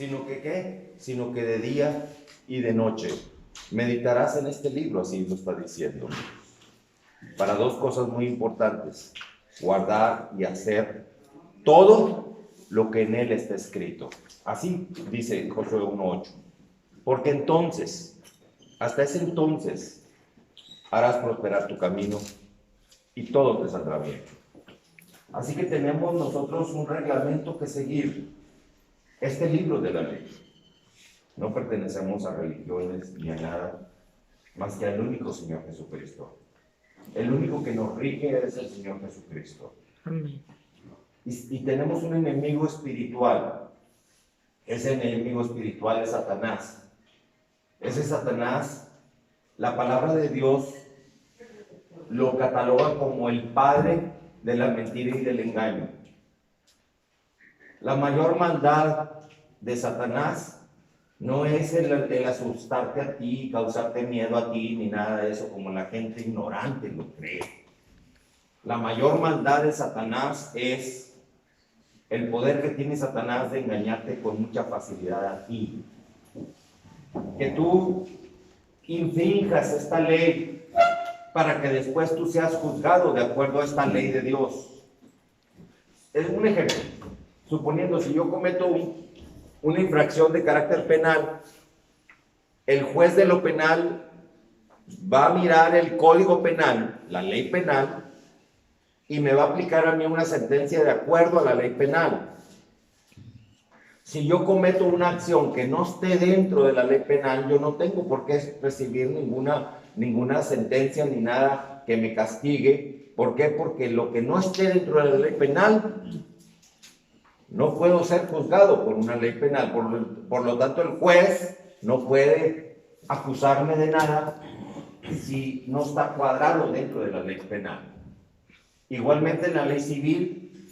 sino que ¿qué? Sino que de día y de noche. Meditarás en este libro, así lo está diciendo. Para dos cosas muy importantes: guardar y hacer todo lo que en él está escrito. Así dice Josué 1:8. Porque entonces, hasta ese entonces, harás prosperar tu camino y todo te saldrá bien. Así que tenemos nosotros un reglamento que seguir. Este libro de la ley. No pertenecemos a religiones ni a nada más que al único Señor Jesucristo. El único que nos rige es el Señor Jesucristo. Amén. Y tenemos un enemigo espiritual. Ese enemigo espiritual es Satanás. Ese Satanás, la palabra de Dios lo cataloga como el padre de la mentira y del engaño. La mayor maldad de Satanás no es el asustarte a ti, causarte miedo a ti, ni nada de eso, como la gente ignorante lo cree. La mayor maldad de Satanás es el poder que tiene Satanás de engañarte con mucha facilidad a ti. Que tú infrinjas esta ley para que después tú seas juzgado de acuerdo a esta ley de Dios. Es un ejemplo. Suponiendo, si yo cometo una infracción de carácter penal, el juez de lo penal va a mirar el código penal, la ley penal, y me va a aplicar a mí una sentencia de acuerdo a la ley penal. Si yo cometo una acción que no esté dentro de la ley penal, yo no tengo por qué recibir ninguna sentencia ni nada que me castigue. ¿Por qué? Porque lo que no esté dentro de la ley penal, no puedo ser juzgado por una ley penal. Por lo tanto, el juez no puede acusarme de nada si no está cuadrado dentro de la ley penal. Igualmente en la ley civil,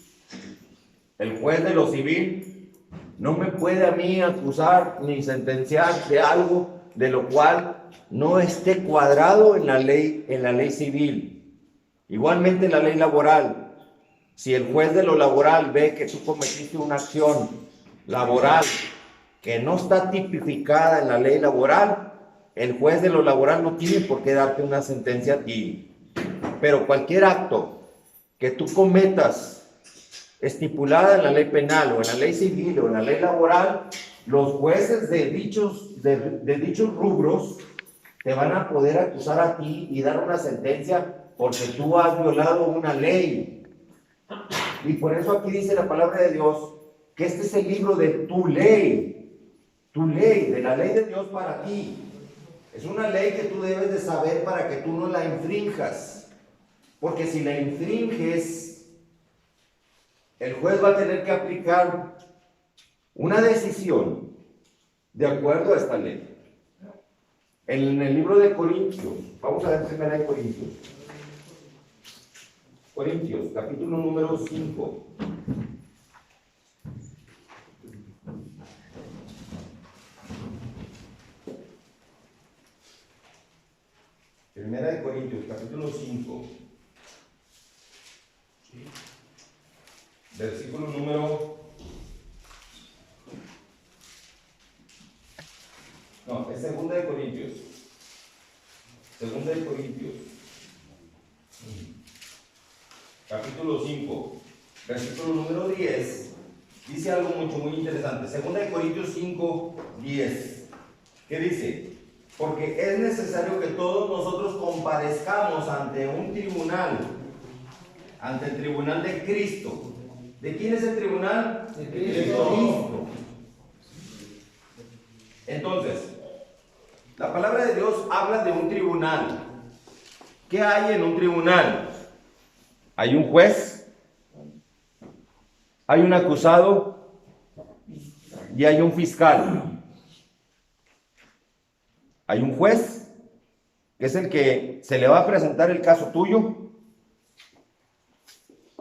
el juez de lo civil no me puede a mí acusar ni sentenciar de algo de lo cual no esté cuadrado en la ley civil. Igualmente en la ley laboral. Si el juez de lo laboral ve que tú cometiste una acción laboral que no está tipificada en la ley laboral, el juez de lo laboral no tiene por qué darte una sentencia a ti. Pero cualquier acto que tú cometas estipulada en la ley penal o en la ley civil o en la ley laboral, los jueces de dichos rubros te van a poder acusar a ti y dar una sentencia porque tú has violado una ley. Y por eso aquí dice la palabra de Dios que este es el libro de tu ley, de la ley de Dios para ti. Es una ley que tú debes de saber para que tú no la infrinjas, porque si la infringes, el juez va a tener que aplicar una decisión de acuerdo a esta ley. En el libro de Corintios, vamos a ver primera de Corintios, capítulo número 5. Primera de Corintios, capítulo 5. Versículo número... No, es segunda de Corintios. Segunda de Corintios. Capítulo 5, versículo número 10, dice algo muy interesante. Segunda de Corintios 5, 10. ¿Qué dice? Porque es necesario que todos nosotros comparezcamos ante un tribunal, ante el tribunal de Cristo. ¿De quién es el tribunal? De Cristo. Entonces, la palabra de Dios habla de un tribunal. ¿Qué hay en un tribunal? Hay un juez, hay un acusado y hay un fiscal. Hay un juez, que es el que se le va a presentar el caso tuyo.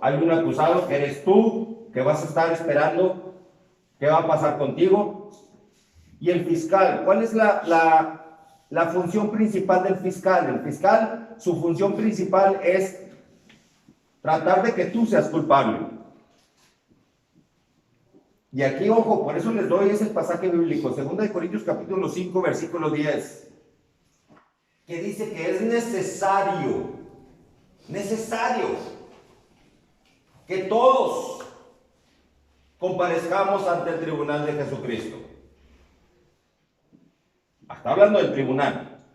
Hay un acusado, que eres tú, que vas a estar esperando qué va a pasar contigo. Y el fiscal, ¿cuál es la función principal del fiscal? El fiscal, su función principal es tratar de que tú seas culpable. Y aquí, ojo, por eso les doy ese pasaje bíblico, 2 Corintios capítulo 5, versículo 10, que dice que es necesario que todos comparezcamos ante el tribunal de Jesucristo. Está hablando del tribunal.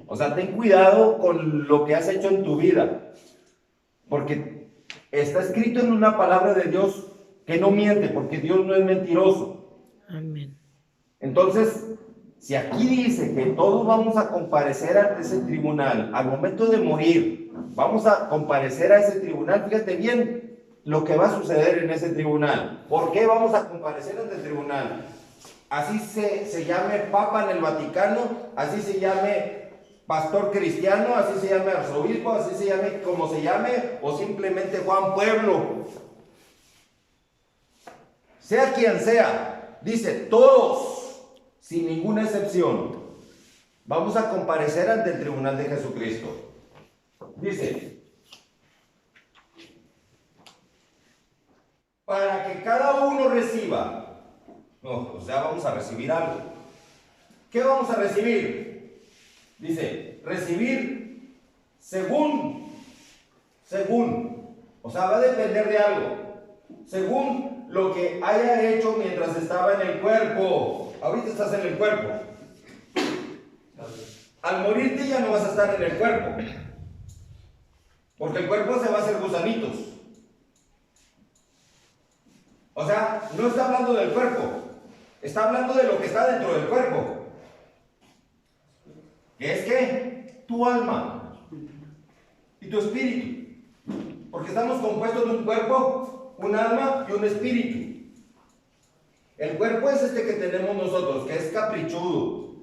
O sea, ten cuidado con lo que has hecho en tu vida, porque está escrito en una palabra de Dios que no miente, porque Dios no es mentiroso. Amén. Entonces, si aquí dice que todos vamos a comparecer ante ese tribunal, al momento de morir, vamos a comparecer a ese tribunal, fíjate bien lo que va a suceder en ese tribunal. ¿Por qué vamos a comparecer ante el tribunal? Así se llame Papa en el Vaticano, así se llame pastor cristiano, así se llame arzobispo, así se llame como se llame, o simplemente Juan Pueblo. Sea quien sea, dice todos, sin ninguna excepción, vamos a comparecer ante el tribunal de Jesucristo. Dice, para que cada uno reciba, o sea, vamos a recibir algo. ¿Qué vamos a recibir? Dice, recibir según, o sea, va a depender de algo, según lo que haya hecho mientras estaba en el cuerpo. Ahorita estás en el cuerpo. Al morirte ya no vas a estar en el cuerpo, porque el cuerpo se va a hacer gusanitos. O sea, no está hablando del cuerpo, está hablando de lo que está dentro del cuerpo. ¿Qué es qué? Tu alma y tu espíritu. Porque estamos compuestos de un cuerpo, un alma y un espíritu. El cuerpo es este que tenemos nosotros, que es caprichudo.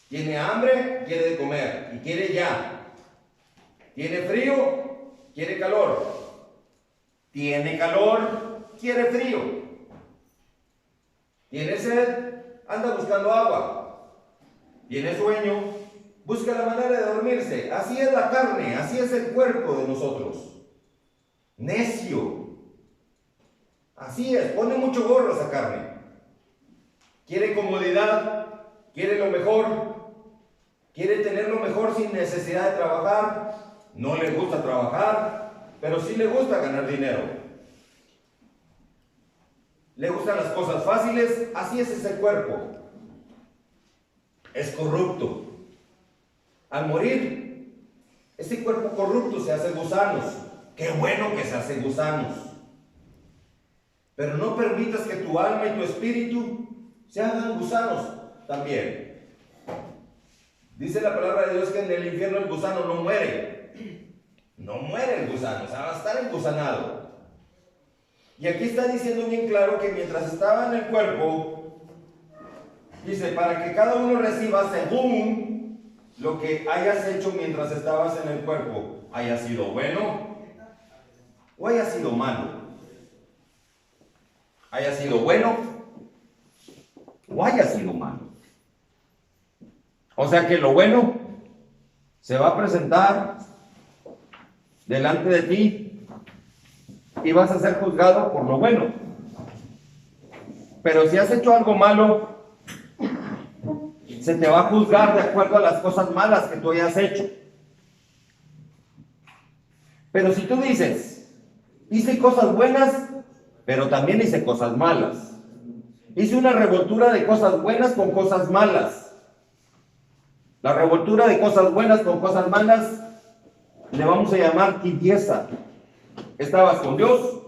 Tiene hambre, quiere de comer y quiere ya. Tiene frío, quiere calor. Tiene calor, quiere frío. Tiene sed, anda buscando agua. Tiene sueño, busca la manera de dormirse. Así es la carne, así es el cuerpo de nosotros. Necio. Así es, pone mucho gorro esa carne. Quiere comodidad, quiere lo mejor, quiere tener lo mejor sin necesidad de trabajar. No le gusta trabajar, pero sí le gusta ganar dinero. Le gustan las cosas fáciles, así es ese cuerpo. Es corrupto. Al morir, ese cuerpo corrupto se hace gusanos. Qué bueno que se hace gusanos. Pero no permitas que tu alma y tu espíritu se hagan gusanos también. Dice la palabra de Dios que en el infierno el gusano no muere. No muere el gusano, o sea, va a estar engusanado. Y aquí está diciendo bien claro que mientras estaba en el cuerpo, dice, para que cada uno reciba según lo que hayas hecho mientras estabas en el cuerpo, haya sido bueno o haya sido malo. Haya sido bueno o haya sido malo. O sea que lo bueno se va a presentar delante de ti y vas a ser juzgado por lo bueno. Pero si has hecho algo malo, se te va a juzgar de acuerdo a las cosas malas que tú hayas hecho. Pero si tú dices, hice cosas buenas, pero también hice cosas malas. Hice una revoltura de cosas buenas con cosas malas. La revoltura de cosas buenas con cosas malas le vamos a llamar tibieza. Estabas con Dios,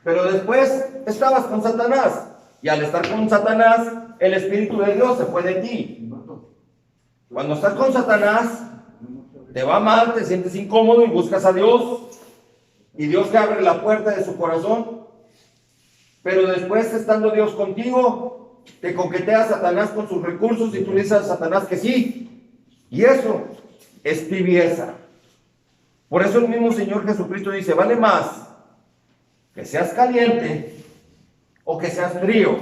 pero después estabas con Satanás. Y al estar con Satanás, el Espíritu de Dios se fue de ti. Cuando estás con Satanás, te va mal, te sientes incómodo y buscas a Dios. Y Dios te abre la puerta de su corazón. Pero después, estando Dios contigo, te coquetea Satanás con sus recursos y tú le dices a Satanás que sí. Y eso es tibieza. Por eso el mismo Señor Jesucristo dice, vale más que seas caliente o que seas frío.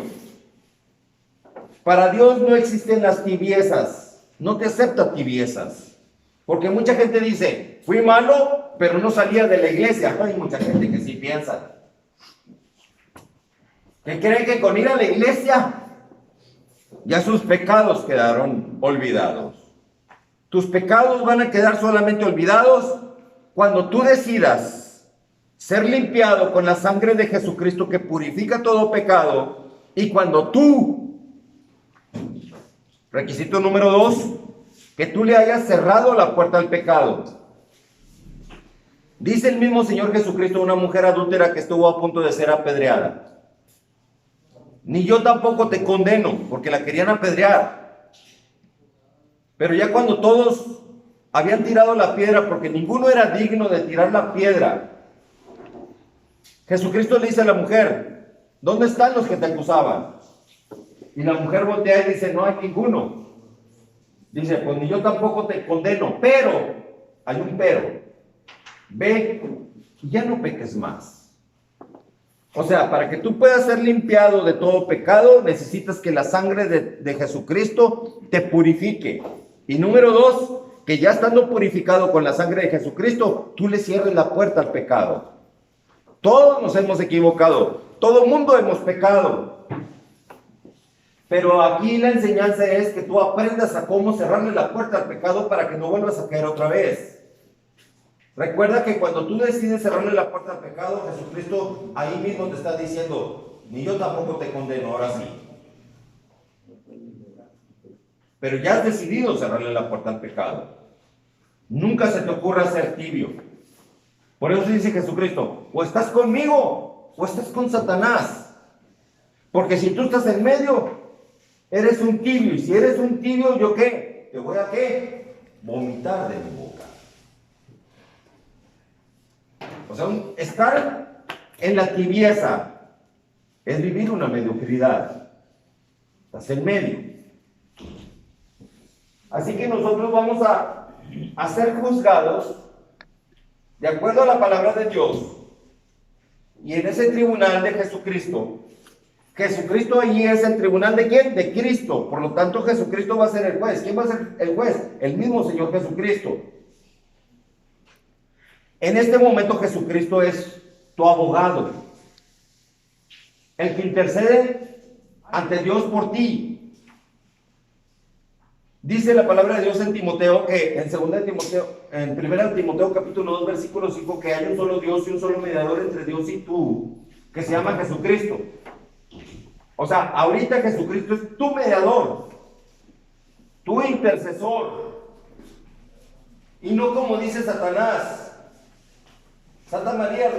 Para Dios no existen las tibiezas. No te acepta tibiezas. Porque mucha gente dice, fui malo, pero no salía de la iglesia. Hay mucha gente que sí piensa. que cree que con ir a la iglesia ya sus pecados quedaron olvidados. Tus pecados van a quedar solamente olvidados cuando tú decidas ser limpiado con la sangre de Jesucristo que purifica todo pecado, y cuando tú, requisito número 2, que tú le hayas cerrado la puerta al pecado. Dice el mismo Señor Jesucristo a una mujer adúltera que estuvo a punto de ser apedreada: ni yo tampoco te condeno, porque la querían apedrear. Pero ya cuando todos habían tirado la piedra, porque ninguno era digno de tirar la piedra, Jesucristo le dice a la mujer: ¿dónde están los que te acusaban? Y la mujer voltea y dice: no hay ninguno. Dice: pues ni yo tampoco te condeno, pero, hay un pero, ve y ya no peques más. O sea, para que tú puedas ser limpiado de todo pecado, necesitas que la sangre de Jesucristo te purifique. Y número 2, que ya estando purificado con la sangre de Jesucristo, tú le cierres la puerta al pecado. Todos nos hemos equivocado, todo mundo hemos pecado. Pero aquí la enseñanza es que tú aprendas a cómo cerrarle la puerta al pecado para que no vuelvas a caer otra vez. Recuerda que cuando tú decides cerrarle la puerta al pecado, Jesucristo ahí mismo te está diciendo: ni yo tampoco te condeno, ahora sí. Pero ya has decidido cerrarle la puerta al pecado. Nunca se te ocurra ser tibio. Por eso dice Jesucristo: o estás conmigo o estás con Satanás. Porque si tú estás en medio, eres un tibio. Y si eres un tibio, ¿yo qué? ¿Te voy a qué? Vomitar de mi boca. O sea, estar en la tibieza es vivir una mediocridad. Estás en medio. Así que nosotros vamos a ser juzgados de acuerdo a la palabra de Dios. Y en ese tribunal de Jesucristo, Jesucristo allí es el tribunal ¿de quién? De Cristo. Por lo tanto, Jesucristo va a ser el juez. ¿Quién va a ser el juez? El mismo Señor Jesucristo. En este momento Jesucristo es tu abogado, el que intercede ante Dios por ti. Dice la palabra de Dios en Timoteo, que en 1 Timoteo capítulo 2 versículo 5, que hay un solo Dios y un solo mediador entre Dios y tú, que se llama Jesucristo. O sea, ahorita Jesucristo es tu mediador, tu intercesor, y no como dice Satanás: Santa María,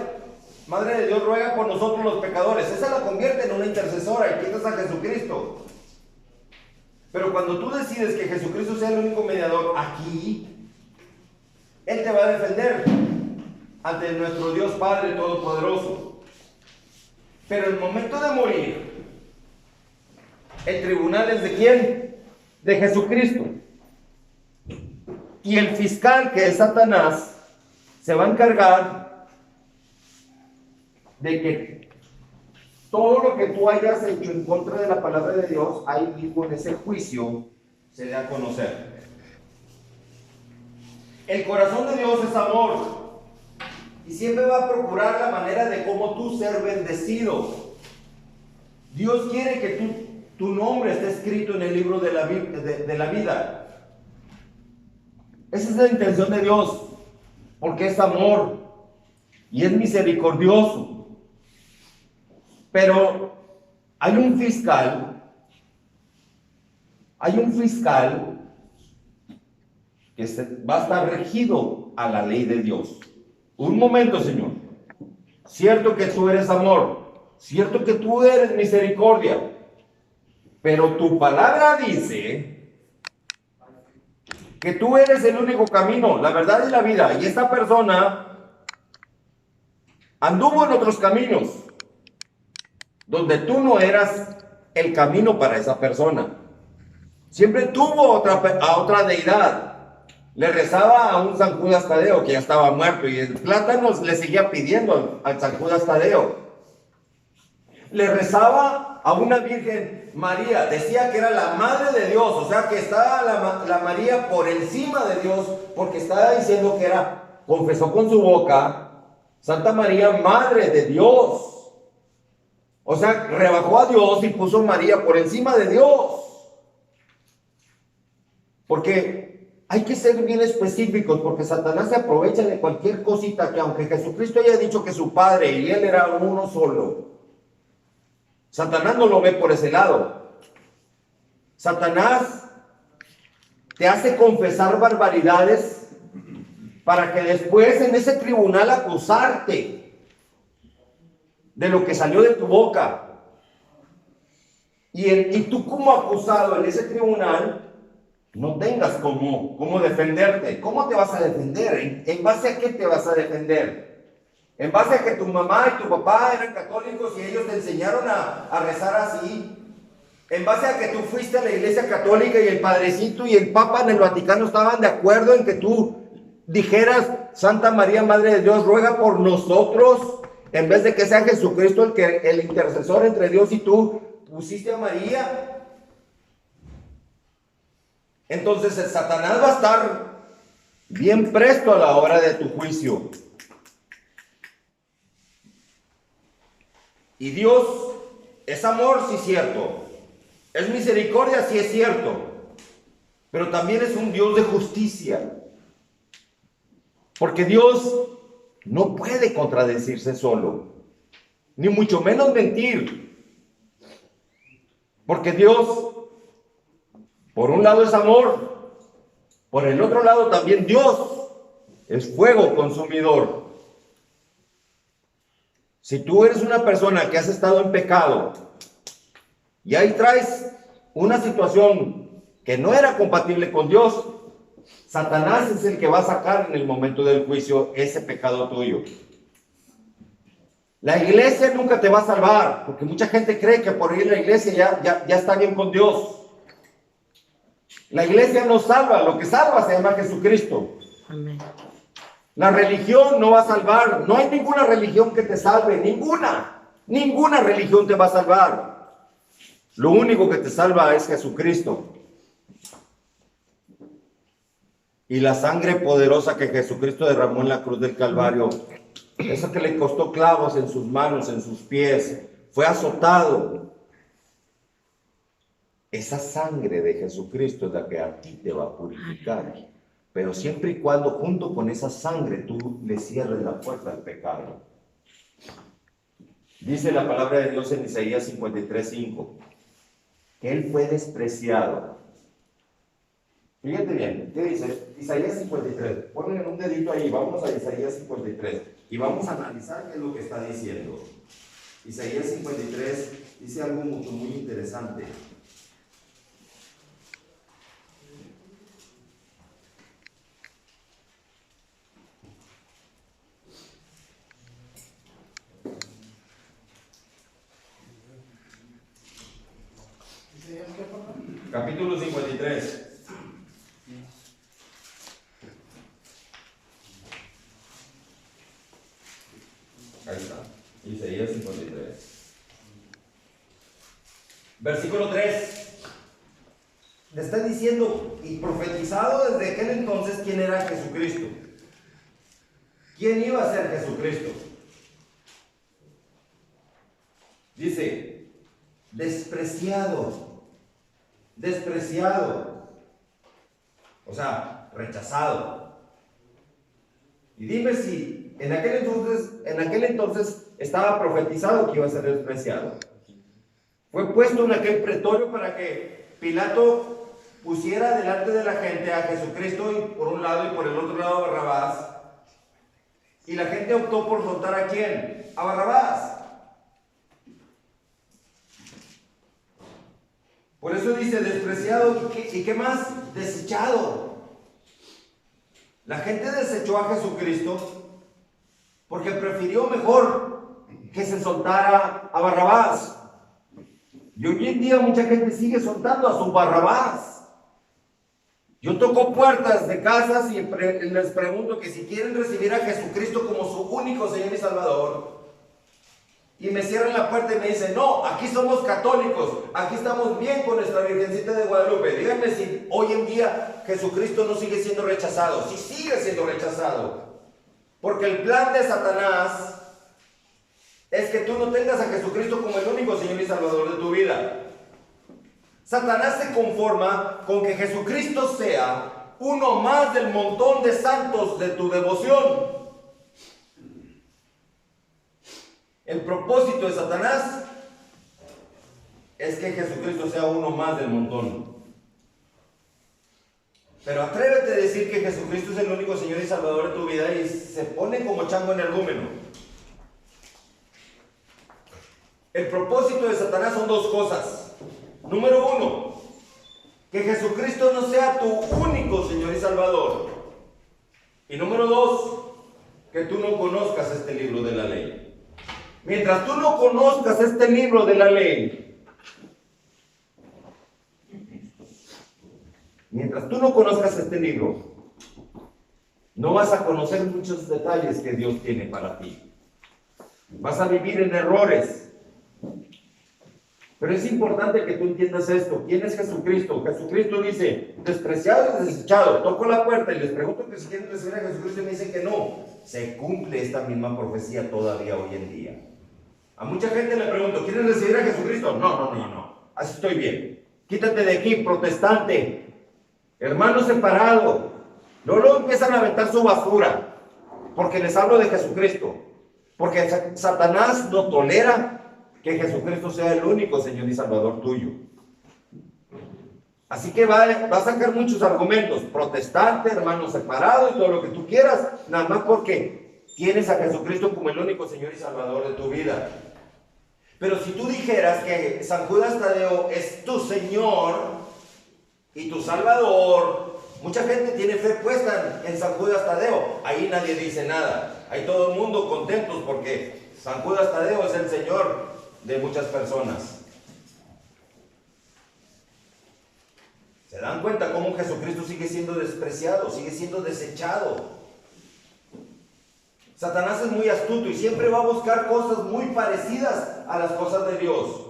Madre de Dios, ruega por nosotros los pecadores. Esa la convierte en una intercesora y quitas a Jesucristo. Pero cuando tú decides que Jesucristo sea el único mediador aquí, Él te va a defender ante nuestro Dios Padre Todopoderoso. Pero el momento de morir, el tribunal es ¿de quién? De Jesucristo. Y el fiscal, que es Satanás, se va a encargar de que todo lo que tú hayas hecho en contra de la palabra de Dios, ahí mismo en ese juicio se dé a conocer. El corazón de Dios es amor, y siempre va a procurar la manera de cómo tú ser bendecido. Dios quiere que tu nombre esté escrito en el libro de la vida. Esa es la intención de Dios, porque es amor y es misericordioso. Pero hay un fiscal que va a estar regido a la ley de Dios. Un momento, Señor. Cierto que tú eres amor, cierto que tú eres misericordia, pero tu palabra dice que tú eres el único camino, la verdad y la vida, y esta persona anduvo en otros caminos donde tú no eras el camino para esa persona. Siempre tuvo a otra deidad. Le rezaba a un San Judas Tadeo que ya estaba muerto, y el plátano le seguía pidiendo al San Judas Tadeo. Le rezaba a una Virgen María, decía que era la madre de Dios, o sea que estaba la María por encima de Dios, porque estaba diciendo que confesó con su boca: Santa María, Madre de Dios. O sea, rebajó a Dios y puso a María por encima de Dios. Porque hay que ser bien específicos, porque Satanás se aprovecha de cualquier cosita que, aunque Jesucristo haya dicho que su Padre y Él era uno solo, Satanás no lo ve por ese lado. Satanás te hace confesar barbaridades para que después en ese tribunal acusarte de lo que salió de tu boca. Y tú como acusado en ese tribunal no tengas cómo defenderte. ¿Cómo te vas a defender? ¿En base a qué te vas a defender? ¿En base a que tu mamá y tu papá eran católicos y ellos te enseñaron a rezar así? ¿En base a que tú fuiste a la iglesia católica y el padrecito y el papa en el Vaticano estaban de acuerdo en que tú dijeras: Santa María, Madre de Dios, ruega por nosotros, en vez de que sea Jesucristo el intercesor entre Dios y tú, pusiste a María? Entonces el Satanás va a estar bien presto a la hora de tu juicio. Y Dios es amor, sí es cierto. Es misericordia, sí es cierto. Pero también es un Dios de justicia. Porque Dios no puede contradecirse solo, ni mucho menos mentir. Porque Dios, por un lado, es amor, por el otro lado también Dios es fuego consumidor. Si tú eres una persona que has estado en pecado y ahí traes una situación que no era compatible con Dios, Satanás es el que va a sacar en el momento del juicio ese pecado tuyo. La iglesia nunca te va a salvar, porque mucha gente cree que por ir a la iglesia ya está bien con Dios. La iglesia no salva, lo que salva se llama Jesucristo. Amén. La religión no va a salvar, no hay ninguna religión que te salve, ninguna religión te va a salvar. Lo único que te salva es Jesucristo. Y la sangre poderosa que Jesucristo derramó en la cruz del Calvario, eso que le costó clavos en sus manos, en sus pies, fue azotado. Esa sangre de Jesucristo es la que a ti te va a purificar. Pero siempre y cuando junto con esa sangre tú le cierres la puerta al pecado. Dice la palabra de Dios en Isaías 53:5, que Él fue despreciado. Fíjate bien, ¿qué dice? Isaías 53. Ponle un dedito ahí, vamos a Isaías 53 y vamos a analizar qué es lo que está diciendo. Isaías 53 dice algo muy interesante. Capítulo 53. Ahí está, Isaías 53. Versículo 3. Le está diciendo y profetizado desde aquel entonces quién era Jesucristo. ¿Quién iba a ser Jesucristo? Dice, despreciado. O sea, rechazado. Y dime si en aquel entonces estaba profetizado que iba a ser despreciado. Fue puesto en aquel pretorio para que Pilato pusiera delante de la gente a Jesucristo y por un lado y por el otro lado a Barrabás. Y la gente optó por soltar ¿a quién? A Barrabás. Por eso dice despreciado y ¿qué más? Desechado. La gente desechó a Jesucristo porque prefirió mejor que se soltara a Barrabás. Y hoy en día mucha gente sigue soltando a su Barrabás. Yo toco puertas de casas y les pregunto que si quieren recibir a Jesucristo como su único Señor y Salvador. Y me cierran la puerta y me dicen, no, aquí somos católicos, aquí estamos bien con nuestra Virgencita de Guadalupe. Díganme si hoy en día Jesucristo no sigue siendo rechazado. Sí sigue siendo rechazado. Porque el plan de Satanás es que tú no tengas a Jesucristo como el único Señor y Salvador de tu vida. Satanás se conforma con que Jesucristo sea uno más del montón de santos de tu devoción. El propósito de Satanás es que Jesucristo sea uno más del montón. Pero atrévete a decir que Jesucristo es el único Señor y Salvador de tu vida y se pone como chango energúmeno. El propósito de Satanás son dos cosas. Número uno, que Jesucristo no sea tu único Señor y Salvador. Y número dos, que tú no conozcas este libro de la ley. Mientras tú no conozcas este libro de la ley, mientras tú no conozcas este libro, no vas a conocer muchos detalles que Dios tiene para ti. Vas a vivir en errores. Pero es importante que tú entiendas esto. ¿Quién es Jesucristo? Jesucristo dice, despreciado y desechado. Toco la puerta y les pregunto que si quieren recibir a Jesucristo y me dicen que no. Se cumple esta misma profecía todavía hoy en día. A mucha gente le pregunto, ¿quieren recibir a Jesucristo? No. Así estoy bien. Quítate de aquí, protestante. Hermano separado. Luego empiezan a aventar su basura. Porque les hablo de Jesucristo. Porque Satanás no tolera que Jesucristo sea el único Señor y Salvador tuyo. Así que va a sacar muchos argumentos, protestante, hermano separado y todo lo que tú quieras, nada más porque tienes a Jesucristo como el único Señor y Salvador de tu vida. Pero si tú dijeras que San Judas Tadeo es tu Señor y tu Salvador, mucha gente tiene fe puesta en San Judas Tadeo. Ahí nadie dice nada. Ahí todo el mundo contentos porque San Judas Tadeo es el Señor de muchas personas. ¿Se dan cuenta cómo Jesucristo sigue siendo despreciado, sigue siendo desechado? Satanás es muy astuto y siempre va a buscar cosas muy parecidas a las cosas de Dios.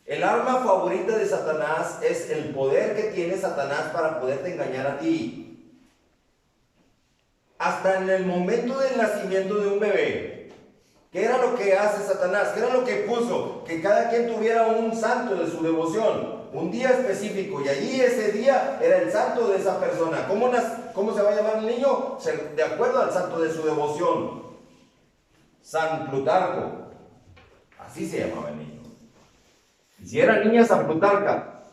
El arma favorita de Satanás es el poder que tiene Satanás para poderte engañar a ti. Hasta en el momento del nacimiento de un bebé, ¿qué era lo que hace Satanás? ¿Qué era lo que puso? Que cada quien tuviera un santo de su devoción, un día específico, y allí ese día era el santo de esa persona. ¿Cómo se va a llamar el niño? De acuerdo al santo de su devoción. San Plutarco, así se llamaba el niño. Y si era niña, San Plutarca.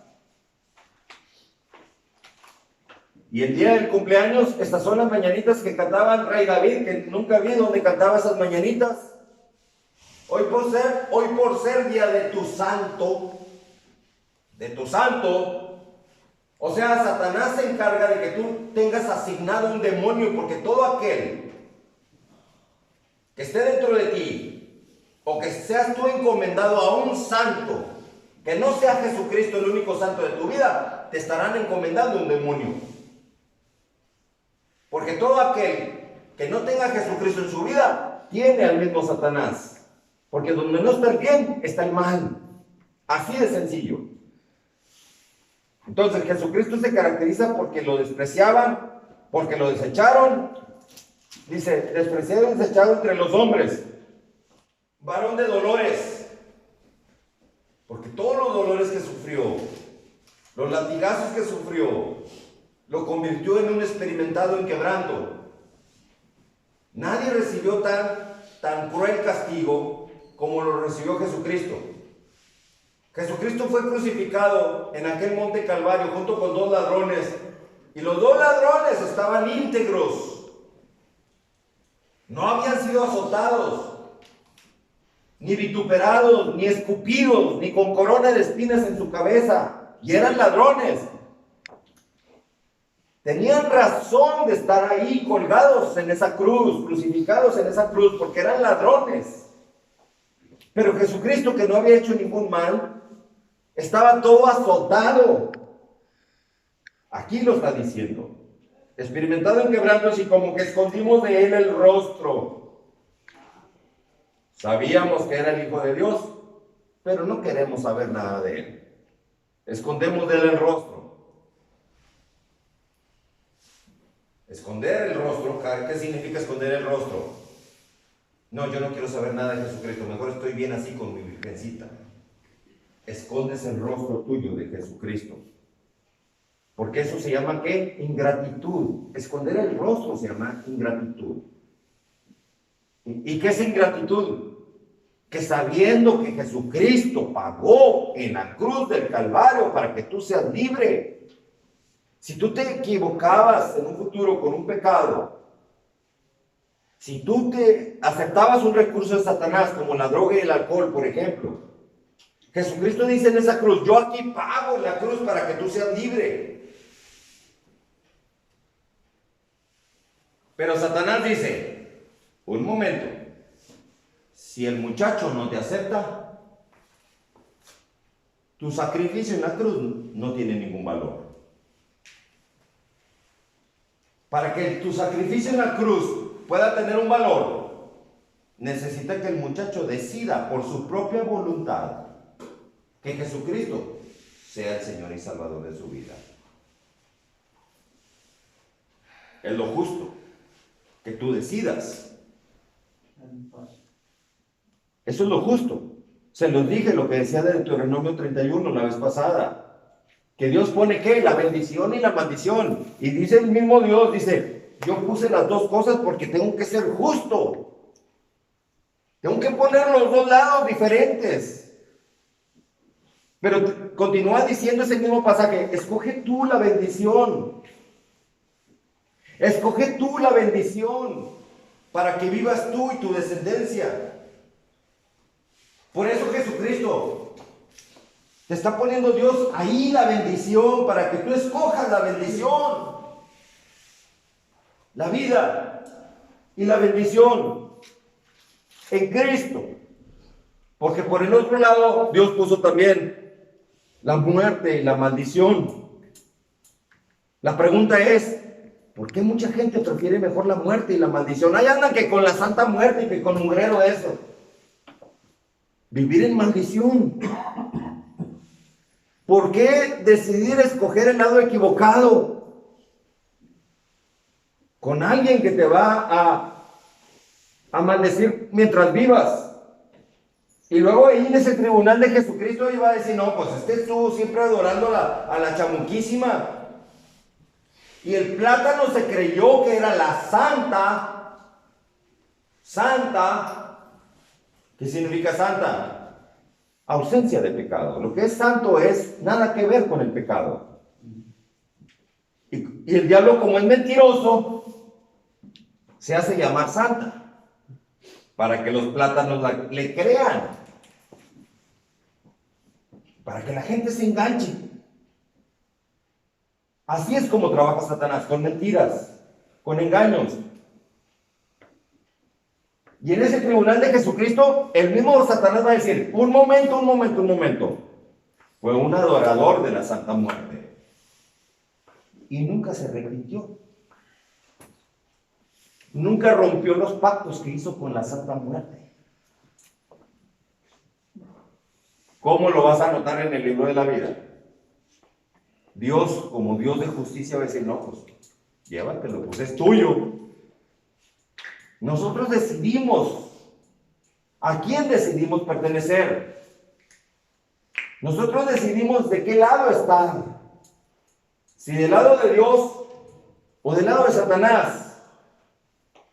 Y el día del cumpleaños, estas son las mañanitas que cantaba el rey David, que nunca vi donde cantaba esas mañanitas. Hoy por ser día de tu santo, o sea, Satanás se encarga de que tú tengas asignado un demonio, porque todo aquel que esté dentro de ti, o que seas tú encomendado a un santo, que no sea Jesucristo el único santo de tu vida, te estarán encomendando un demonio. Porque todo aquel que no tenga a Jesucristo en su vida, tiene al mismo Satanás. Porque donde no está el bien, está el mal. Así de sencillo. Entonces Jesucristo se caracteriza porque lo despreciaban, porque lo desecharon. Dice, despreciado y desechado entre los hombres. Varón de dolores. Porque todos los dolores que sufrió, los latigazos que sufrió, lo convirtió en un experimentado en quebranto. Nadie recibió tan cruel castigo como lo recibió Jesucristo. Jesucristo fue crucificado en aquel monte Calvario junto con dos ladrones, y los dos ladrones estaban íntegros. No habían sido azotados, ni vituperados, ni escupidos, ni con corona de espinas en su cabeza, y eran ladrones. Tenían razón de estar ahí colgados en esa cruz, crucificados en esa cruz, porque eran ladrones. Pero Jesucristo, que no había hecho ningún mal, estaba todo azotado. Aquí lo está diciendo. Experimentado en quebrantos y como que escondimos de él el rostro. Sabíamos que era el Hijo de Dios, pero no queremos saber nada de él. Escondemos de él el rostro. Esconder el rostro, ¿qué significa esconder el rostro? No, yo no quiero saber nada de Jesucristo, mejor estoy bien así con mi virgencita. Escondes el rostro tuyo de Jesucristo. Porque eso se llama, ¿qué? Ingratitud. Esconder el rostro se llama ingratitud. ¿Y qué es ingratitud? Que sabiendo que Jesucristo pagó en la cruz del Calvario para que tú seas libre. Si tú te equivocabas en un futuro con un pecado, si tú te aceptabas un recurso de Satanás como la droga y el alcohol, por ejemplo, Jesucristo dice en esa cruz, yo aquí pago en la cruz para que tú seas libre. Pero Satanás dice, un momento, si el muchacho no te acepta, tu sacrificio en la cruz no tiene ningún valor. Para que tu sacrificio en la cruz pueda tener un valor, necesita que el muchacho decida por su propia voluntad que Jesucristo sea el Señor y Salvador de su vida. Es lo justo que tú decidas. Eso es lo justo. Se los dije lo que decía de Deuteronomio 31 la vez pasada. Que Dios pone ¿qué? La bendición y la maldición. Y dice el mismo Dios, dice, yo puse las dos cosas porque tengo que ser justo. Tengo que poner los dos lados diferentes. Pero continúa diciendo ese mismo pasaje, escoge tú la bendición. Escoge tú la bendición para que vivas tú y tu descendencia. Por eso Jesucristo te está poniendo Dios ahí la bendición para que tú escojas la bendición, la vida y la bendición en Cristo. Porque por el otro lado Dios puso también la muerte y la maldición. La pregunta es, ¿por qué mucha gente prefiere mejor la muerte y la maldición? Ahí andan que con la santa muerte y que con mugrero eso. Vivir en maldición. ¿Por qué decidir escoger el lado equivocado? Con alguien que te va a maldecir mientras vivas. Y luego ahí en ese tribunal de Jesucristo iba a decir, no, pues tú siempre adorando a la chamuquísima. Y el plátano se creyó que era la santa. ¿Qué significa santa? Ausencia de pecado. Lo que es santo es nada que ver con el pecado. Y el diablo, como es mentiroso, se hace llamar santa para que los plátanos le crean, para que la gente se enganche. Así es como trabaja Satanás, con mentiras, con engaños. Y en ese tribunal de Jesucristo, el mismo Satanás va a decir, un momento. Fue un adorador de la Santa Muerte. Y nunca se arrepintió. Nunca rompió los pactos que hizo con la Santa Muerte. ¿Cómo lo vas a notar en el libro de la vida? Dios, como Dios de justicia, va a decir, no, pues, llévatelo, pues es tuyo. Nosotros decidimos a quién decidimos pertenecer. Nosotros decidimos de qué lado estar. Si del lado de Dios o del lado de Satanás.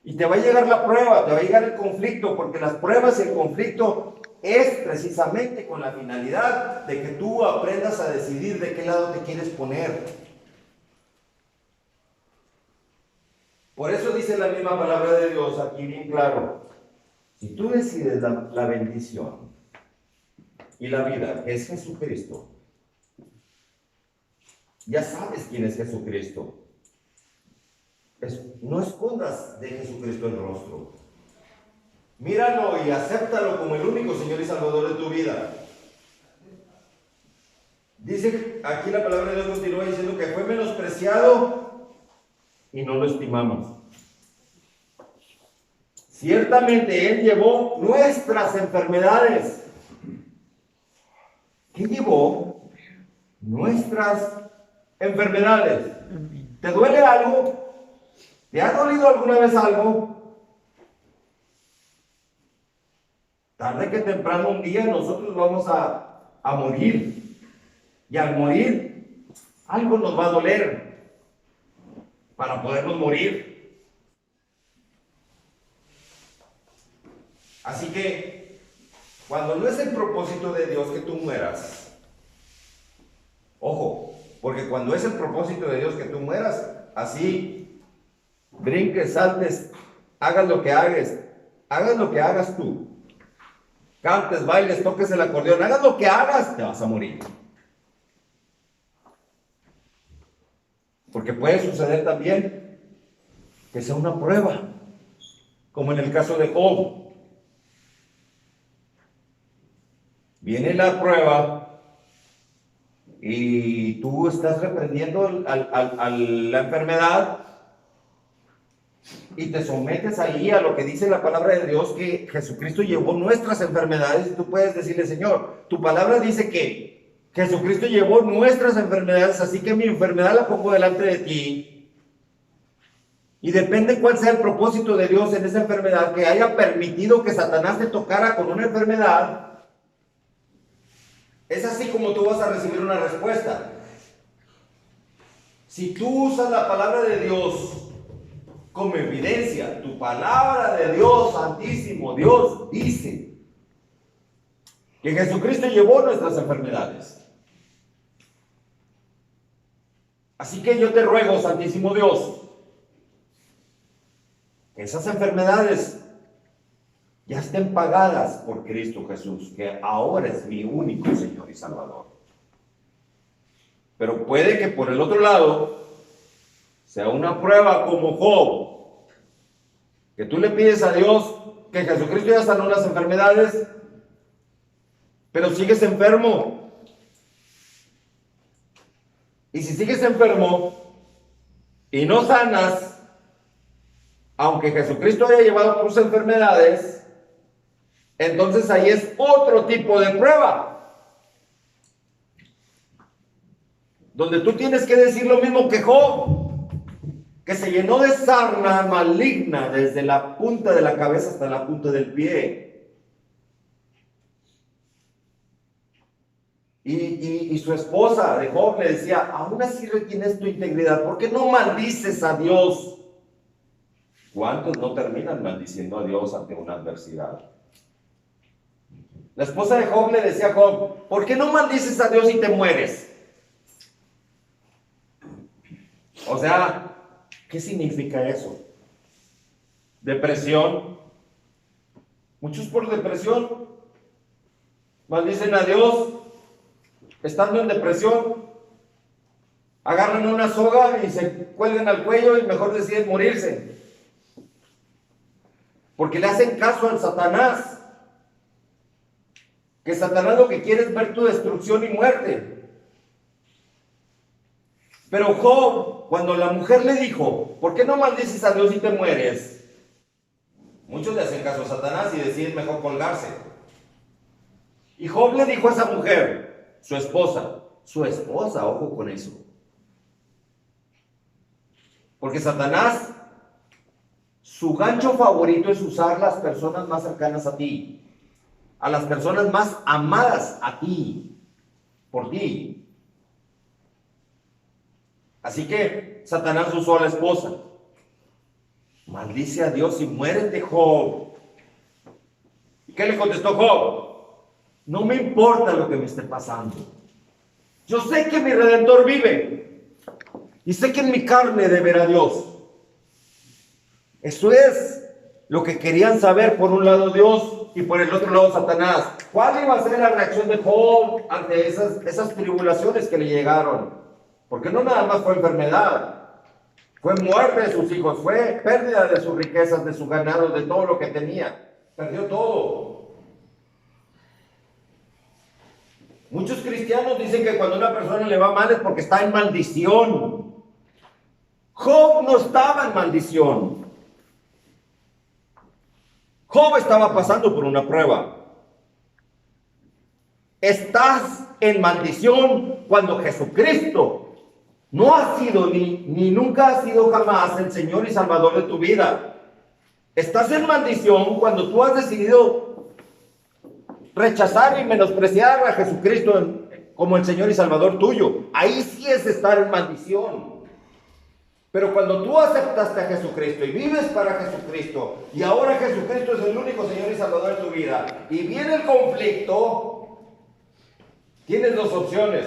Y te va a llegar la prueba, te va a llegar el conflicto, porque las pruebas y el conflicto es precisamente con la finalidad de que tú aprendas a decidir de qué lado te quieres poner. Por eso dice la misma palabra de Dios aquí bien claro. Si tú decides la bendición y la vida, que es Jesucristo, ya sabes quién es Jesucristo. No escondas de Jesucristo el rostro. Míralo y acéptalo como el único Señor y Salvador de tu vida. Dice aquí la palabra de Dios, continúa diciendo que fue menospreciado y no lo estimamos. Ciertamente Él llevó nuestras enfermedades. ¿Qué llevó? Nuestras enfermedades. ¿Te duele algo? ¿Te ha dolido alguna vez algo? Tarde que temprano un día nosotros vamos a morir. Y al morir, algo nos va a doler para podernos morir. Así que, cuando no es el propósito de Dios que tú mueras, ojo, porque cuando es el propósito de Dios que tú mueras, así, brinques, saltes, hagas lo que hagas tú. Cantes, bailes, toques el acordeón, hagas lo que hagas, te vas a morir. Porque puede suceder también que sea una prueba, como en el caso de Job. Viene la prueba y tú estás reprendiendo a la enfermedad y te sometes ahí a lo que dice la palabra de Dios, que Jesucristo llevó nuestras enfermedades, y tú puedes decirle: Señor, tu palabra dice que Jesucristo llevó nuestras enfermedades, así que mi enfermedad la pongo delante de ti. Y depende cuál sea el propósito de Dios en esa enfermedad, que haya permitido que Satanás te tocara con una enfermedad, es así como tú vas a recibir una respuesta. Si tú usas la palabra de Dios como evidencia, tu palabra de Dios santísimo, Dios dice que Jesucristo llevó nuestras enfermedades. Así que yo te ruego, santísimo Dios, que esas enfermedades ya estén pagadas por Cristo Jesús, que ahora es mi único Señor y Salvador. Pero puede que por el otro lado sea una prueba como Job, que tú le pides a Dios que Jesucristo ya sanó las enfermedades, pero sigues enfermo. Y si sigues enfermo y no sanas, aunque Jesucristo haya llevado tus enfermedades, entonces ahí es otro tipo de prueba, donde tú tienes que decir lo mismo que Job, que se llenó de sarna maligna desde la punta de la cabeza hasta la punta del pie. Y su esposa de Job le decía: aún así retienes tu integridad, ¿por qué no maldices a Dios? ¿Cuántos no terminan maldiciendo a Dios ante una adversidad? La esposa de Job le decía a Job: ¿por qué no maldices a Dios y te mueres? O sea, ¿qué significa eso? Depresión. Muchos por depresión maldicen a Dios. Estando en depresión, agarran una soga y se cuelgan al cuello y mejor deciden morirse. Porque le hacen caso al Satanás. Que Satanás lo que quiere es ver tu destrucción y muerte. Pero Job, cuando la mujer le dijo: ¿por qué no maldices a Dios y te mueres? Muchos le hacen caso a Satanás y deciden mejor colgarse. Y Job le dijo a esa mujer, su esposa, ojo con eso. Porque Satanás, su gancho favorito es usar las personas más cercanas a ti, a las personas más amadas a ti, por ti. Así que Satanás usó a la esposa. Maldice a Dios y muérete, Job. ¿Y qué le contestó Job? No me importa lo que me esté pasando. Yo sé que mi Redentor vive. Y sé que en mi carne de ver a Dios. Eso es lo que querían saber por un lado Dios y por el otro lado Satanás. ¿Cuál iba a ser la reacción de Job ante esas tribulaciones que le llegaron? Porque no nada más fue enfermedad. Fue muerte de sus hijos. Fue pérdida de sus riquezas, de su ganado, de todo lo que tenía. Perdió todo. Muchos cristianos dicen que cuando a una persona le va mal es porque está en maldición. Job no estaba en maldición. Job estaba pasando por una prueba. Estás en maldición cuando Jesucristo no ha sido ni nunca ha sido jamás el Señor y Salvador de tu vida. Estás en maldición cuando tú has decidido rechazar y menospreciar a Jesucristo como el Señor y Salvador tuyo. Ahí sí es estar en maldición. Pero cuando tú aceptaste a Jesucristo y vives para Jesucristo, y ahora Jesucristo es el único Señor y Salvador de tu vida, y viene el conflicto, tienes dos opciones.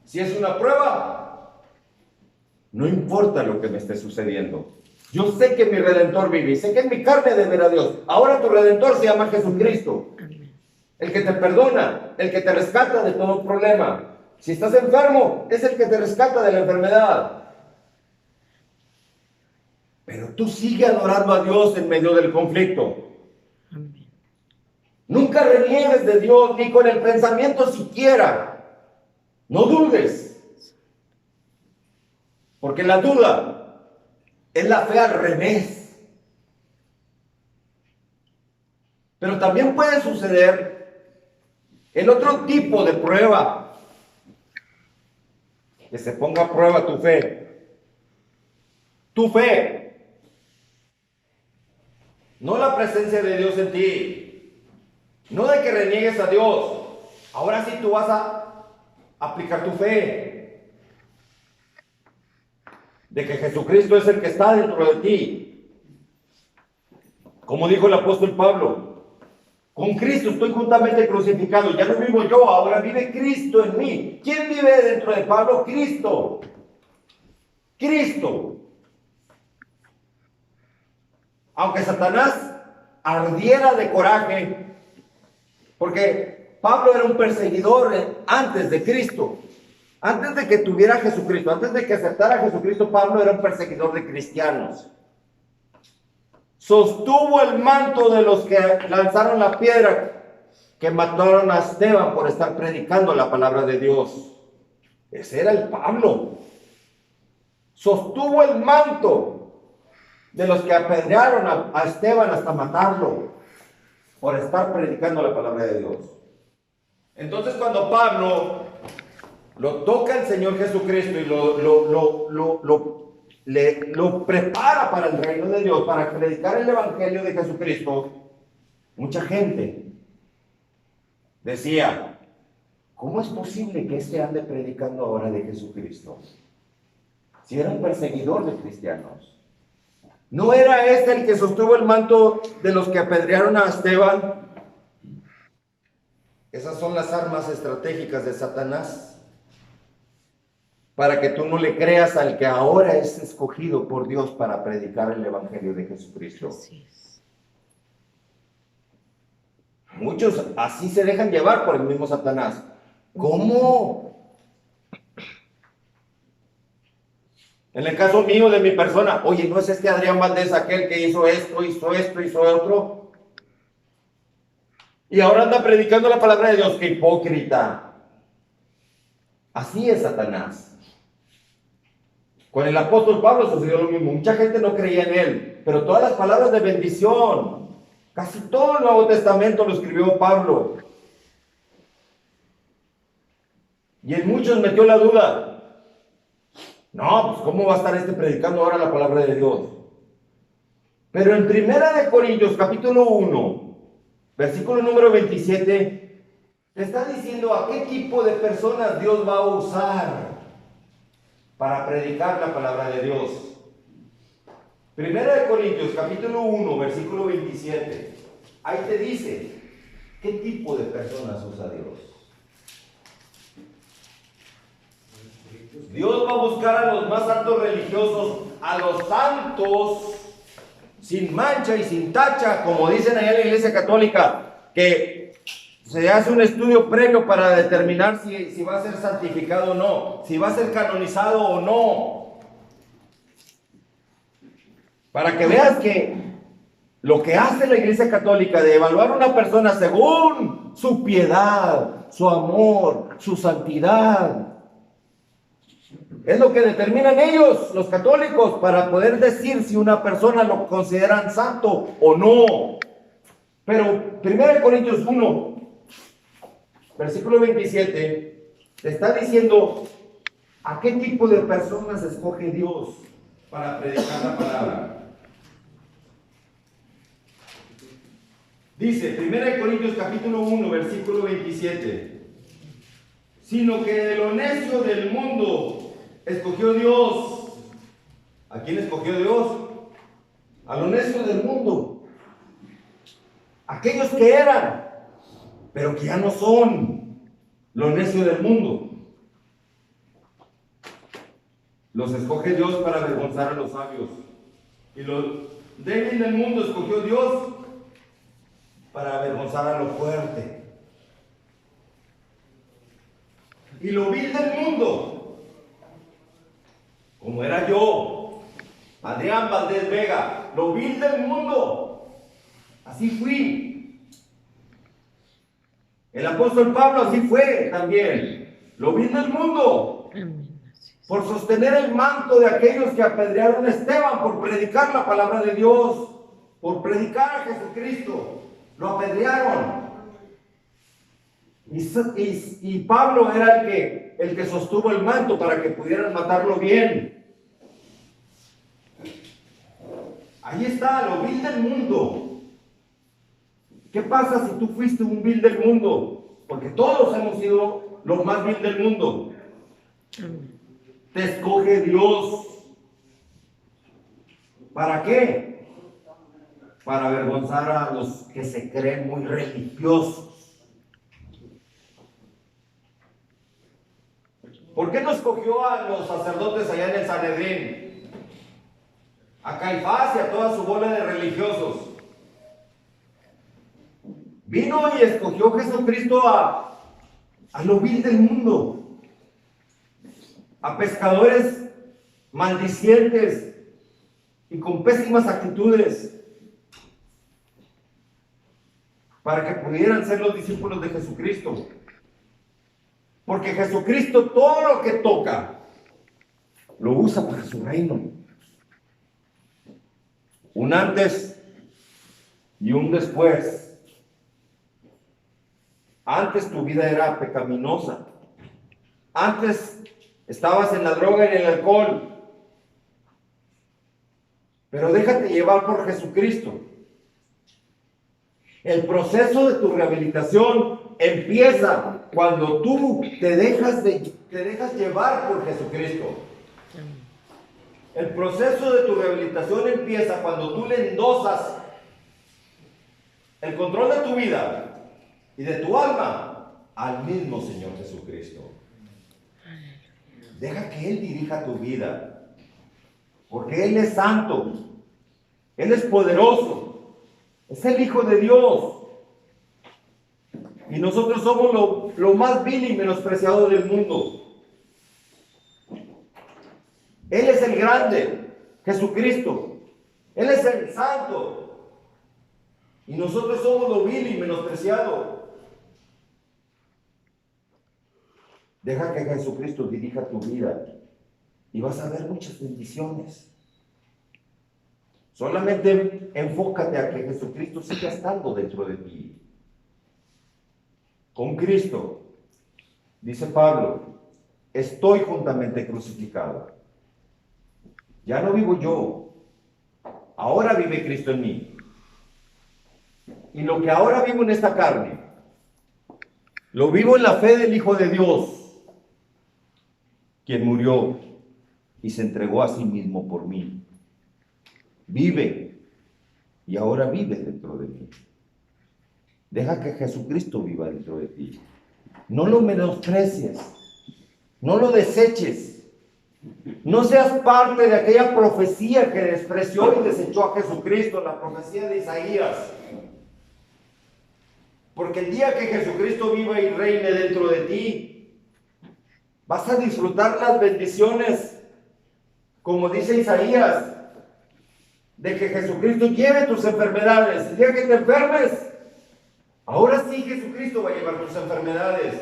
Si es una prueba, no importa lo que me esté sucediendo. Yo sé que mi Redentor vive, y sé que en mi carne de ver a Dios. Ahora tu Redentor se llama Jesucristo. El que te perdona, el que te rescata de todo problema. Si estás enfermo, es el que te rescata de la enfermedad. Pero tú sigue adorando a Dios en medio del conflicto. Nunca reniegues de Dios, ni con el pensamiento siquiera. No dudes. Porque la duda es la fe al revés. Pero también puede suceder el otro tipo de prueba. Que se ponga a prueba tu fe. Tu fe. No la presencia de Dios en ti. No de que reniegues a Dios. Ahora sí tú vas a aplicar tu fe. De que Jesucristo es el que está dentro de ti. Como dijo el apóstol Pablo. Con Cristo estoy juntamente crucificado. Ya no vivo yo, ahora vive Cristo en mí. ¿Quién vive dentro de Pablo? Cristo. Cristo. Aunque Satanás ardiera de coraje, porque Pablo era un perseguidor antes de Cristo, antes de que tuviera a Jesucristo, antes de que aceptara a Jesucristo, Pablo era un perseguidor de cristianos. Sostuvo el manto de los que lanzaron la piedra, que mataron a Esteban por estar predicando la palabra de Dios. Ese era el Pablo. Sostuvo el manto de los que apedrearon a Esteban hasta matarlo por estar predicando la palabra de Dios. Entonces cuando Pablo lo toca el Señor Jesucristo y lo prepara para el reino de Dios, para predicar el evangelio de Jesucristo, mucha gente decía: ¿cómo es posible que este ande predicando ahora de Jesucristo? Si era un perseguidor de cristianos. ¿No era este el que sostuvo el manto de los que apedrearon a Esteban? Esas son las armas estratégicas de Satanás, para que tú no le creas al que ahora es escogido por Dios para predicar el evangelio de Jesucristo. Muchos así se dejan llevar por el mismo Satanás. ¿Cómo? En el caso mío, de mi persona, oye, ¿no es este Adrián Valdés aquel que hizo esto, hizo otro? Y ahora anda predicando la palabra de Dios. ¡Qué hipócrita! Así es Satanás. Con el apóstol Pablo sucedió lo mismo. Mucha gente no creía en él, pero todas las palabras de bendición, casi todo el Nuevo Testamento lo escribió Pablo. Y en muchos metió la duda. No, pues ¿cómo va a estar este predicando ahora la palabra de Dios? Pero en 1 Corintios capítulo 1, versículo número 27, te está diciendo a qué tipo de personas Dios va a usar para predicar la palabra de Dios. 1 Corintios capítulo 1, versículo 27, ahí te dice qué tipo de personas usa Dios. Dios va a buscar a los más altos religiosos, a los santos, sin mancha y sin tacha, como dicen allá en la Iglesia Católica, que se hace un estudio previo para determinar si va a ser santificado o no, si va a ser canonizado o no. Para que veas que lo que hace la Iglesia Católica de evaluar a una persona según su piedad, su amor, su santidad, es lo que determinan ellos, los católicos, para poder decir si una persona lo consideran santo o no. Pero 1 Corintios 1, versículo 27, te está diciendo a qué tipo de personas escoge Dios para predicar la palabra. Dice, 1 Corintios capítulo 1, versículo 27. Sino que de lo necio del mundo escogió Dios. ¿A quién escogió Dios? A lo necio del mundo. Aquellos que eran, pero que ya no son lo necio del mundo. Los escoge Dios para avergonzar a los sabios. Y lo débil del mundo escogió Dios para avergonzar a lo fuerte. Y lo vil del mundo, como era yo, Adrián Valdés Vega, lo vil del mundo, así fui. El apóstol Pablo así fue también, lo vil del mundo, por sostener el manto de aquellos que apedrearon a Esteban, por predicar la palabra de Dios, por predicar a Jesucristo, lo apedrearon. Y Pablo era el que sostuvo el manto para que pudieran matarlo bien. Ahí está, lo vil del mundo. ¿Qué pasa si tú fuiste un vil del mundo? Porque todos hemos sido lo más vil del mundo. Te escoge Dios. ¿Para qué? Para avergonzar a los que se creen muy religiosos. ¿Por qué no escogió a los sacerdotes allá en el Sanedrín? A Caifás y a toda su bola de religiosos. Vino y escogió Jesucristo a lo vil del mundo, a pescadores maldicientes y con pésimas actitudes, para que pudieran ser los discípulos de Jesucristo. Porque Jesucristo todo lo que toca lo usa para su reino. Un antes y un después. Antes tu vida era pecaminosa. Antes estabas en la droga y en el alcohol. Pero déjate llevar por Jesucristo. El proceso de tu rehabilitación empieza cuando tú te dejas llevar por Jesucristo. El proceso de tu rehabilitación empieza cuando tú le endosas el control de tu vida y de tu alma al mismo Señor Jesucristo. Deja que Él dirija tu vida, porque Él es santo, Él es poderoso, es el Hijo de Dios. Y nosotros somos lo más vil y menospreciado del mundo. Él es el grande, Jesucristo. Él es el santo. Y nosotros somos lo vil y menospreciado. Deja que Jesucristo dirija tu vida y vas a ver muchas bendiciones. Solamente enfócate a que Jesucristo siga estando dentro de ti. Con Cristo, dice Pablo, estoy juntamente crucificado. Ya no vivo yo, ahora vive Cristo en mí. Y lo que ahora vivo en esta carne, lo vivo en la fe del Hijo de Dios, quien murió y se entregó a sí mismo por mí. Vive y ahora vive dentro de mí. Deja que Jesucristo viva dentro de ti. No lo menosprecies, no lo deseches. No seas parte de aquella profecía que despreció y desechó a Jesucristo, la profecía de Isaías. Porque el día que Jesucristo viva y reine dentro de ti, vas a disfrutar las bendiciones, como dice Isaías, de que Jesucristo lleve tus enfermedades. El día que te enfermes, ahora sí Jesucristo va a llevar tus enfermedades.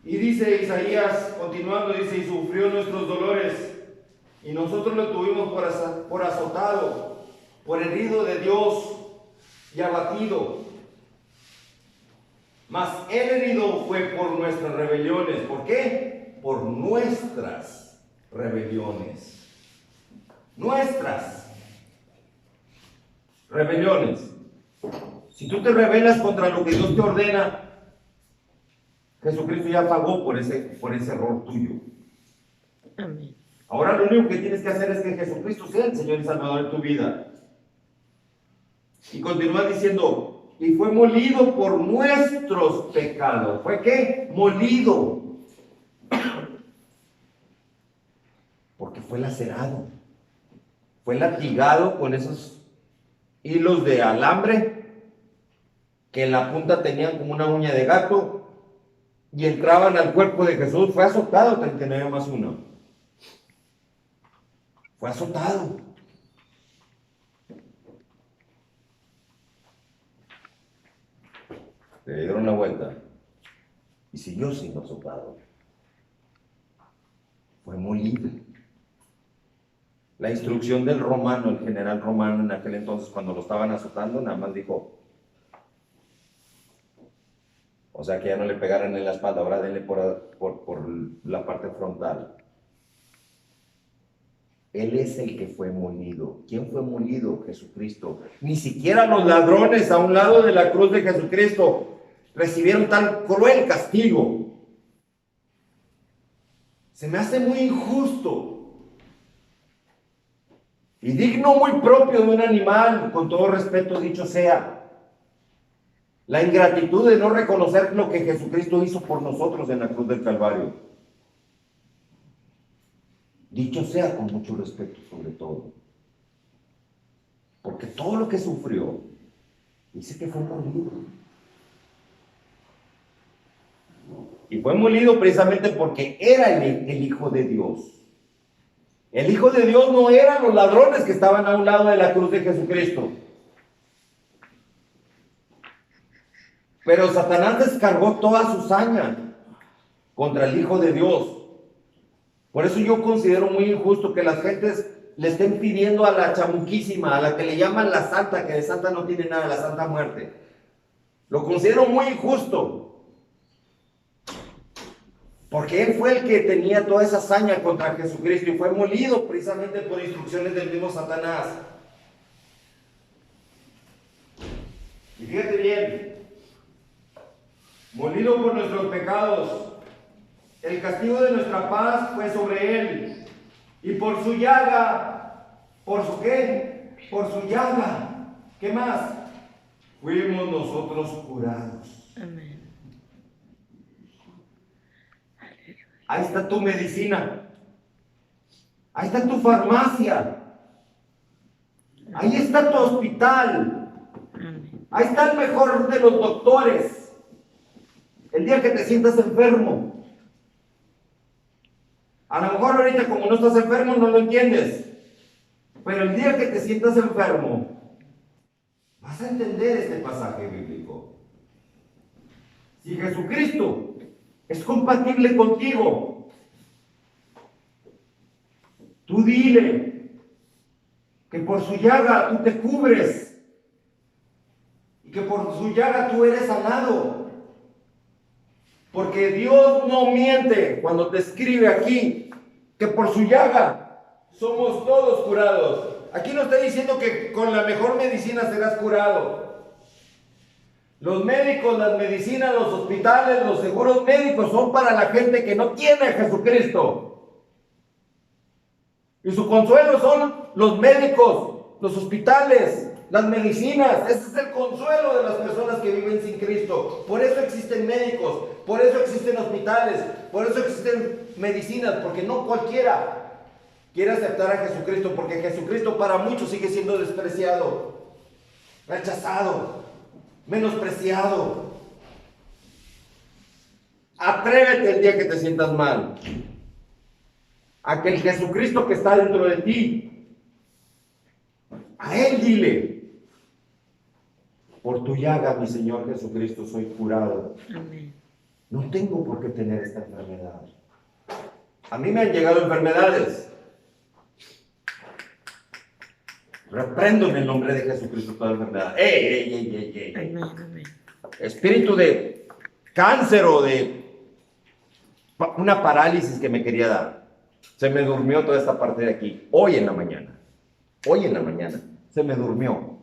Y dice Isaías, continuando, dice, y sufrió nuestros dolores, y nosotros lo tuvimos por azotado, por herido de Dios y abatido. Mas el herido fue por nuestras rebeliones. ¿Por qué? Por nuestras rebeliones. Nuestras rebeliones. Si tú te rebelas contra lo que Dios te ordena, Jesucristo ya pagó por ese error tuyo. Amén. Ahora lo único que tienes que hacer es que Jesucristo sea el Señor y Salvador de tu vida. Y continúa diciendo, y fue molido por nuestros pecados. ¿Fue qué? Molido. Porque fue lacerado. Fue latigado con esos hilos de alambre que en la punta tenían como una uña de gato y entraban al cuerpo de Jesús. Fue azotado 39+1. Fue azotado. Le dieron la vuelta y siguió siendo azotado. Fue molido. La instrucción del romano, el general romano en aquel entonces, cuando lo estaban azotando, nada más dijo, o sea que ya no le pegaran en la espalda, ahora denle por la parte frontal. Él es el que fue molido. ¿Quién fue molido? Jesucristo. Ni siquiera los ladrones a un lado de la cruz de Jesucristo recibieron tan cruel castigo. Se me hace muy injusto y digno muy propio de un animal, con todo respeto dicho sea, la ingratitud de no reconocer lo que Jesucristo hizo por nosotros en la cruz del Calvario. Dicho sea con mucho respeto sobre todo, porque todo lo que sufrió, dice que fue molido. Y fue molido precisamente porque era el Hijo de Dios. El Hijo de Dios no eran los ladrones que estaban a un lado de la cruz de Jesucristo. Pero Satanás descargó toda su saña contra el Hijo de Dios. Por eso yo considero muy injusto que las gentes le estén pidiendo a la chamuquísima, a la que le llaman la santa, que de santa no tiene nada, la Santa Muerte. Lo considero muy injusto. Porque él fue el que tenía toda esa hazaña contra Jesucristo y fue molido precisamente por instrucciones del mismo Satanás. Y fíjate bien, molido por nuestros pecados, el castigo de nuestra paz fue sobre él, y por su llaga, ¿por su qué? Por su llaga, ¿qué más? Fuimos nosotros curados. Amén. Ahí está tu medicina. Ahí está tu farmacia. Ahí está tu hospital. Amén. Ahí está el mejor de los doctores. El día que te sientas enfermo. A lo mejor ahorita como no estás enfermo no lo entiendes. Pero el día que te sientas enfermo, vas a entender este pasaje bíblico. Si Jesucristo es compatible contigo, tú dile que por su llaga tú te cubres y que por su llaga tú eres sanado. Porque Dios no miente cuando te escribe aquí que por su llaga somos todos curados. Aquí no está diciendo que con la mejor medicina serás curado. Los médicos, las medicinas, los hospitales, los seguros médicos son para la gente que no tiene a Jesucristo. Y su consuelo son los médicos, los hospitales, las medicinas. Ese es el consuelo de las personas que viven sin Cristo. Por eso existen médicos, por eso existen hospitales, por eso existen medicinas, porque no cualquiera quiere aceptar a Jesucristo, porque Jesucristo para muchos sigue siendo despreciado, rechazado, menospreciado. Atrévete el día que te sientas mal a que el Jesucristo que está dentro de ti, a Él dile: por tu llaga, mi Señor Jesucristo, soy curado. Amén. No tengo por qué tener esta enfermedad. A mí me han llegado enfermedades. Reprendo en el nombre de Jesucristo toda enfermedad. ¡Ey! Amén. Amén. Espíritu de cáncer o de una parálisis que me quería dar. Se me durmió toda esta parte de aquí. Hoy en la mañana se me durmió.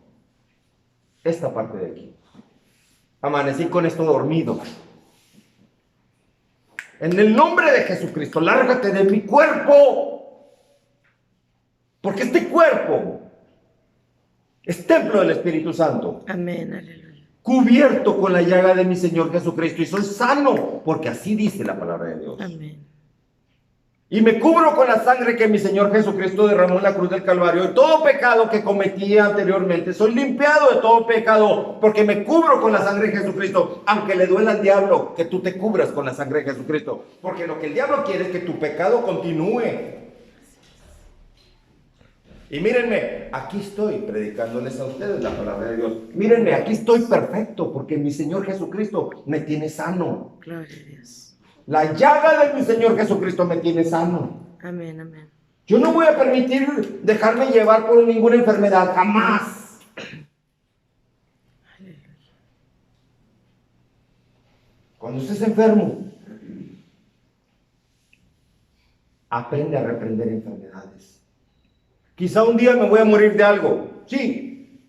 esta parte de aquí. Amanecí con esto dormido. En el nombre de Jesucristo, lárgate de mi cuerpo. Porque este cuerpo es templo del Espíritu Santo. Amén. Aleluya. Cubierto con la llaga de mi Señor Jesucristo. Y soy sano, porque así dice la palabra de Dios. Amén. Y me cubro con la sangre que mi Señor Jesucristo derramó en la cruz del Calvario. Y todo pecado que cometí anteriormente, soy limpiado de todo pecado, porque me cubro con la sangre de Jesucristo. Aunque le duela al diablo que tú te cubras con la sangre de Jesucristo. Porque lo que el diablo quiere es que tu pecado continúe. Y mírenme, aquí estoy predicándoles a ustedes la palabra de Dios. Mírenme, aquí estoy perfecto, porque mi Señor Jesucristo me tiene sano. Gloria a Dios. La llaga de mi Señor Jesucristo me tiene sano. Amén. Amén. Yo no voy a permitir dejarme llevar por ninguna enfermedad, jamás. Cuando estés enfermo, aprende a reprender enfermedades. Quizá un día me voy a morir de algo, sí,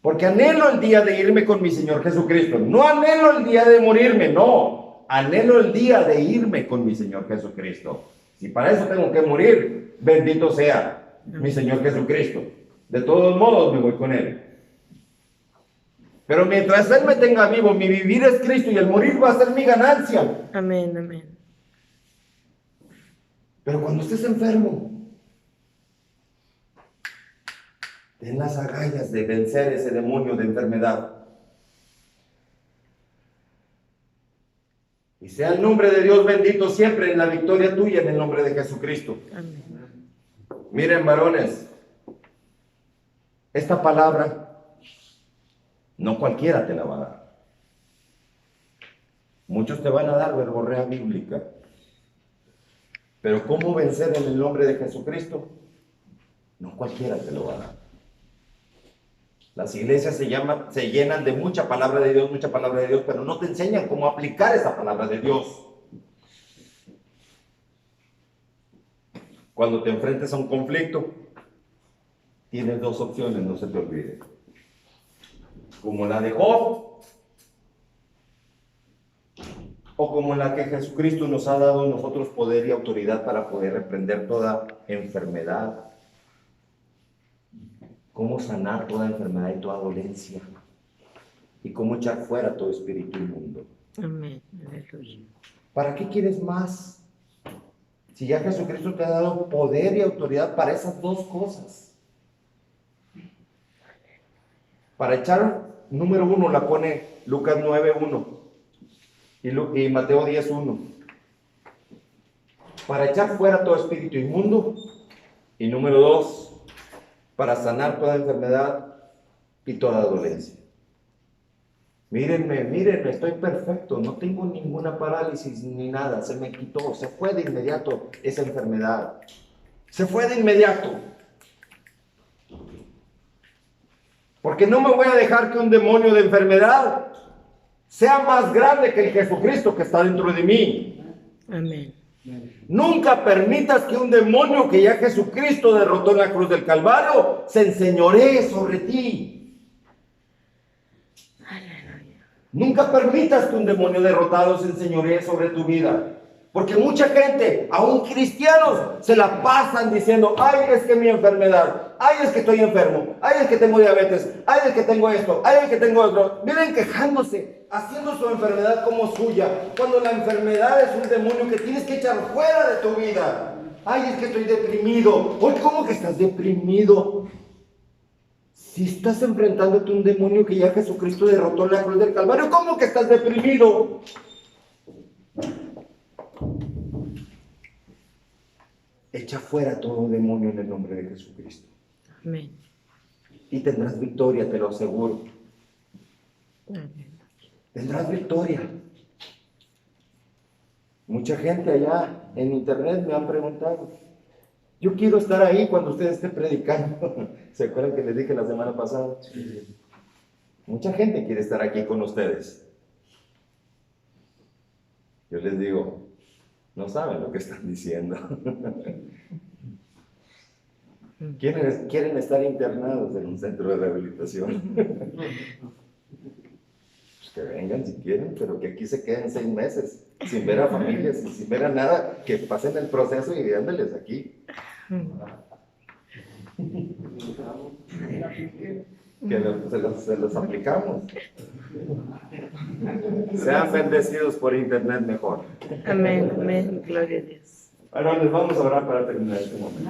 porque anhelo el día de irme con mi Señor Jesucristo. No anhelo el día de morirme, no. Anhelo el día de irme con mi Señor Jesucristo. Si para eso tengo que morir, bendito sea mi Señor Jesucristo. De todos modos me voy con Él. Pero mientras Él me tenga vivo, mi vivir es Cristo y el morir va a ser mi ganancia. Amén. Amén. Pero cuando estés enfermo, ten las agallas de vencer ese demonio de enfermedad. Y sea el nombre de Dios bendito siempre en la victoria tuya en el nombre de Jesucristo. Amén. Miren, varones, esta palabra no cualquiera te la va a dar. Muchos te van a dar verborrea bíblica. Pero ¿cómo vencer en el nombre de Jesucristo? No cualquiera te lo va a dar. Las iglesias se llenan de mucha palabra de Dios, pero no te enseñan cómo aplicar esa palabra de Dios. Cuando te enfrentes a un conflicto, tienes dos opciones, no se te olvide. Como la de Job, o como la que Jesucristo nos ha dado a nosotros poder y autoridad para poder reprender toda enfermedad. Cómo sanar toda enfermedad y toda dolencia. Y cómo echar fuera todo espíritu inmundo. Amén. Aleluya. ¿Para qué quieres más? Si ya Jesucristo te ha dado poder y autoridad para esas dos cosas. Para echar, número 1 la pone Lucas 9:1 y Mateo 10:1. Para echar fuera todo espíritu inmundo. Y número 2, para sanar toda enfermedad y toda dolencia. Mírenme, estoy perfecto, no tengo ninguna parálisis ni nada, se me quitó, se fue de inmediato esa enfermedad. Se fue de inmediato. Porque no me voy a dejar que un demonio de enfermedad sea más grande que el Jesucristo que está dentro de mí. Amén. Nunca permitas que un demonio que ya Jesucristo derrotó en la cruz del Calvario se enseñoree sobre ti. Aleluya. Nunca permitas que un demonio derrotado se enseñoree sobre tu vida. Porque mucha gente, aún cristianos, se la pasan diciendo: ay, es que mi enfermedad, ay, es que estoy enfermo, ay, es que tengo diabetes, ay, es que tengo esto, ay, es que tengo otro. Miren, quejándose, haciendo su enfermedad como suya, cuando la enfermedad es un demonio que tienes que echar fuera de tu vida. Ay, es que estoy deprimido. Oye, ¿cómo que estás deprimido? Si estás enfrentándote a un demonio que ya Jesucristo derrotó en la cruz del Calvario, ¿cómo que estás deprimido? Echa fuera todo demonio en el nombre de Jesucristo. Amén. Y tendrás victoria, te lo aseguro. Amén. Tendrás victoria. Mucha gente allá en internet me han preguntado: yo quiero estar ahí cuando usted esté predicando. ¿Se acuerdan que les dije la semana pasada? Sí. Mucha gente quiere estar aquí con ustedes. Yo les digo: no saben lo que están diciendo. Quieren estar internados en un centro de rehabilitación. Que vengan si quieren, pero que aquí se queden 6 meses, sin ver a familias, sin ver a nada, que pasen el proceso y ándeles aquí. Se los aplicamos. Sean bendecidos por internet mejor. Amén, amén. Gloria a Dios. Ahora les vamos a orar para terminar este momento.